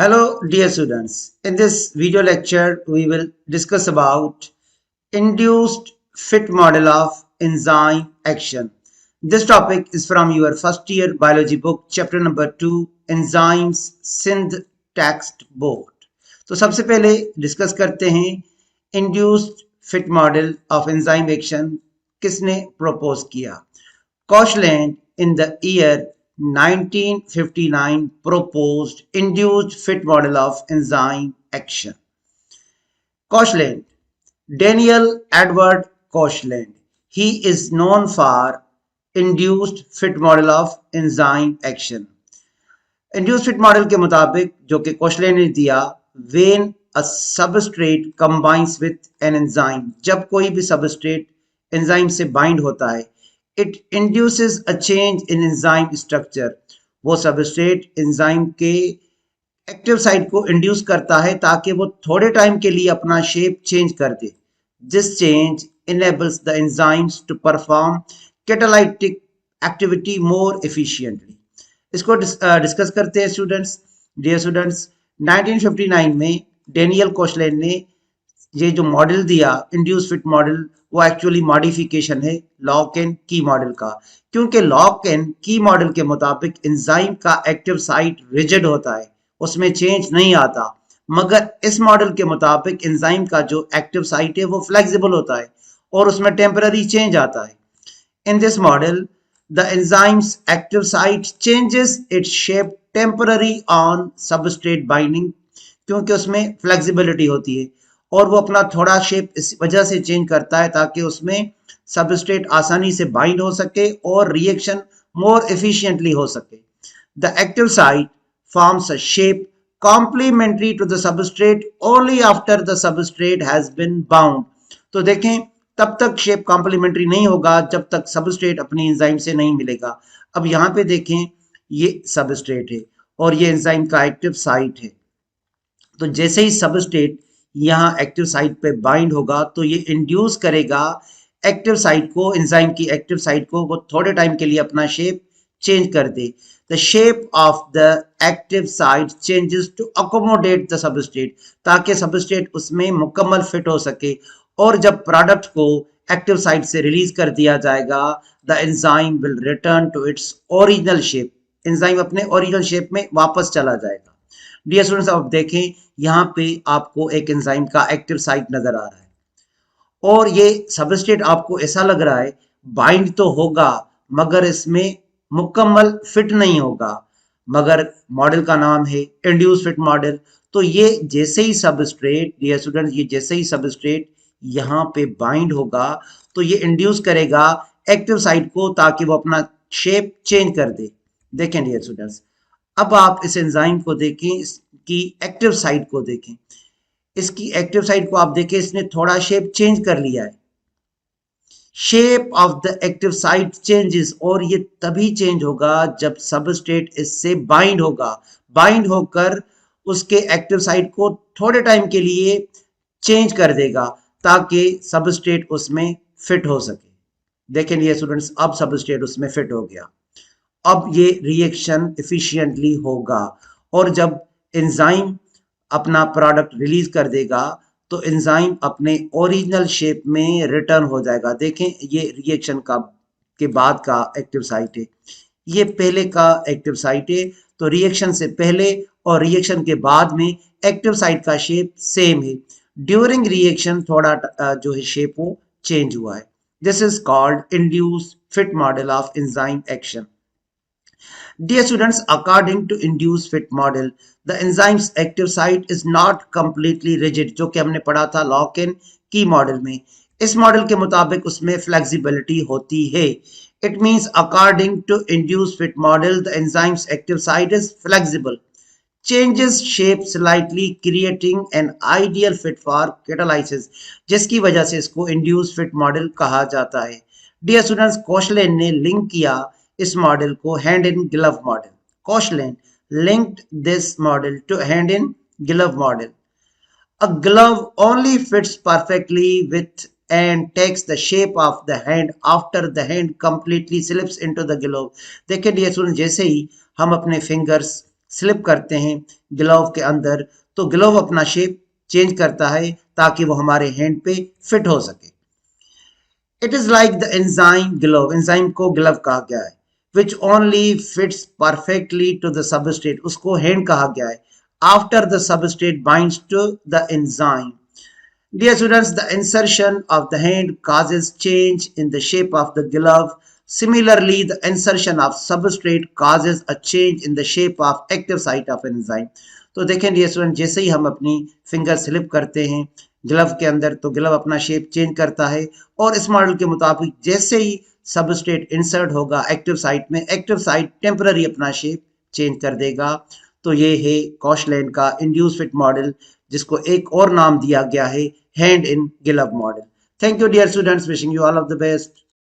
Hello dear students. In this video lecture we will discuss about induced fit model of enzyme action. This topic is from your first year biology book chapter number 2 enzymes synth text board. तो सबसे पहले discuss करते हैं induced fit model of enzyme action किसने propose किया. Koshland in the year 1959 proposed induced fit model of enzyme action. Koshland, Daniel Edward Koshland. He is known for induced fit model of enzyme action. Induced fit model के मुताबिक जो कि Koshland ने दिया, when a substrate combines with an enzyme, जब कोई भी substrate enzyme से बाइंड होता है, it induces a change in enzyme structure. वो सबस्ट्रेट एंजाइम के एक्टिव साइट को इंड्यूस करता है ताकि वो थोड़े टाइम के लिए अपना शेप चेंज कर दे. This change enables the enzymes to perform catalytic activity more efficiently. इसको डिस्कस करते हैं स्टूडेंट्स. डियर स्टूडेंट्स, 1959 में डेनियल कोशलैंड ने ये जो मॉडल दिया इंड्यूस फिट मॉडल, वो एक्चुअली मॉडिफिकेशन है लॉक एंड की मॉडल का, क्योंकि लॉक एंड की मॉडल के मुताबिक एंजाइम का एक्टिव साइट रिजिड होता है, उसमें चेंज नहीं आता. मगर इस मॉडल के मुताबिक एंजाइम का जो एक्टिव साइट है वो फ्लेक्सिबल होता है और उसमें टेम्पररी चेंज आता है. In this model the enzymes active site changes its shape temporary on substrate binding, क्योंकि उसमें फ्लेक्सिबिलिटी होती है और वो अपना थोड़ा शेप इस वजह से चेंज करता है ताकि उसमें सबस्ट्रेट आसानी से बाइंड हो सके और रिएक्शन मोर एफिशिएंटली हो सके. The active site forms a shape complementary to the substrate only after the substrate has been bound. तो देखें, तब तक शेप कॉम्प्लीमेंट्री नहीं होगा जब तक सबस्ट्रेट अपनी एंजाइम से नहीं मिलेगा. अब यहाँ पे देखें, ये सबस्ट्रेट है और ये एंजाइम का एक्टिव साइट है. तो जैसे ही सबस्ट्रेट यहाँ एक्टिव साइट पे बाइंड होगा तो ये इंड्यूस करेगा एक्टिव साइट को, एंजाइम की एक्टिव साइट को, वो थोड़े टाइम के लिए अपना शेप चेंज कर दे. The shape of the active site changes to accommodate the substrate, ताकि सबस्ट्रेट उसमें मुकम्मल फिट हो सके. और जब प्रोडक्ट को एक्टिव साइट से रिलीज कर दिया जाएगा, the enzyme will return to its original shape. Enzyme अपने ओरिजिनल शेप में वापस चला जाएगा. डियर स्टूडेंट्स, अब देखें, यहाँ पे आपको एक एंजाइम का एक्टिव साइट नजर आ रहा है और ये सबस्ट्रेट आपको ऐसा लग रहा है बाइंड तो होगा मगर इसमें मुकम्मल फिट नहीं होगा. मगर मॉडल का नाम है इंड्यूस फिट मॉडल. तो ये जैसे ही सबस्ट्रेट, डियर स्टूडेंट्स, ये जैसे ही सबस्ट्रेट यहाँ पे बाइंड होगा तो ये इंड्यूस करेगा एक्टिव साइट को ताकि वो अपना शेप चेंज कर दे. देखें डियर स्टूडेंट्स, अब आप इस एंजाइम को देखें, इसकी एक्टिव साइट को देखें. इसकी एक्टिव साइट को आप देखें, इसने थोड़ा शेप चेंज कर लिया है. Shape of the active site changes, और ये तभी चेंज होगा जब सबस्ट्रेट इससे बाइंड होगा. बाइंड होकर उसके एक्टिव साइट को थोड़े टाइम के लिए चेंज कर देगा ताकि सबस्ट्रेट उसमें फिट हो सके. देखें ये स्टूडेंट्स, अब सबस्ट्रेट उसमें फिट हो गया. अब ये रिएक्शन एफिशिएंटली होगा और जब एंजाइम अपना प्रोडक्ट रिलीज कर देगा तो एंजाइम अपने ओरिजिनल शेप में रिटर्न हो जाएगा. देखें, ये रिएक्शन का के बाद का एक्टिव साइट है, ये पहले का एक्टिव साइट है. तो रिएक्शन से पहले और रिएक्शन के बाद में एक्टिव साइट का शेप सेम है. ड्यूरिंग रिएक्शन थोड़ा जो है शेप वो चेंज हुआ है. This is called induce fit model of enzyme action. Dear students, according to induced fit model, the enzyme's active site is not completely rigid, जो कि हमने पढ़ा था लॉक एंड की मॉडल में. इस मॉडल के मुताबिक उसमें फ्लेक्सिबिलिटी होती है. It means according to induced fit model, the enzyme's active site is flexible, changes shape slightly, creating an ideal fit for catalysis, जिसकी वजह से इसको induced fit model कहा जाता है. Dear students, कोशलैंड ने लिंक किया इस मॉडल को hand in glove model. Koshland linked this model to hand in glove model. A glove only fits perfectly with and takes the shape of the hand after the hand completely slips into the glove. देखिए dear student, जैसे ही हम अपने fingers slip करते हैं glove के अंदर, तो glove अपना शेप चेंज करता है ताकि वो हमारे हैंड पे फिट हो सके। It is like the enzyme glove, enzyme को ग्लव कहा गया है, which only fits perfectly to the substrate, उसको हैंड कहा गया है, after the substrate binds to the enzyme. Dear students, the insertion of the hand causes change in the shape of the glove. Similarly, the insertion of substrate causes a change in the shape of active site of enzyme. तो देखें dear student, जैसे ही हम अपनी finger slip करते हैं glove के अंदर तो ग्लव अपना शेप चेंज करता है, और इस मॉडल के मुताबिक जैसे ही सबस्ट्रेट इंसर्ट होगा एक्टिव साइट में, एक्टिव साइट टेम्पररी अपना शेप चेंज कर देगा। तो ये है कॉशलैंड का इंड्यूस फिट मॉडल, जिसको एक और नाम दिया गया है hand in glove model. Thank you dear students, wishing you all of the best.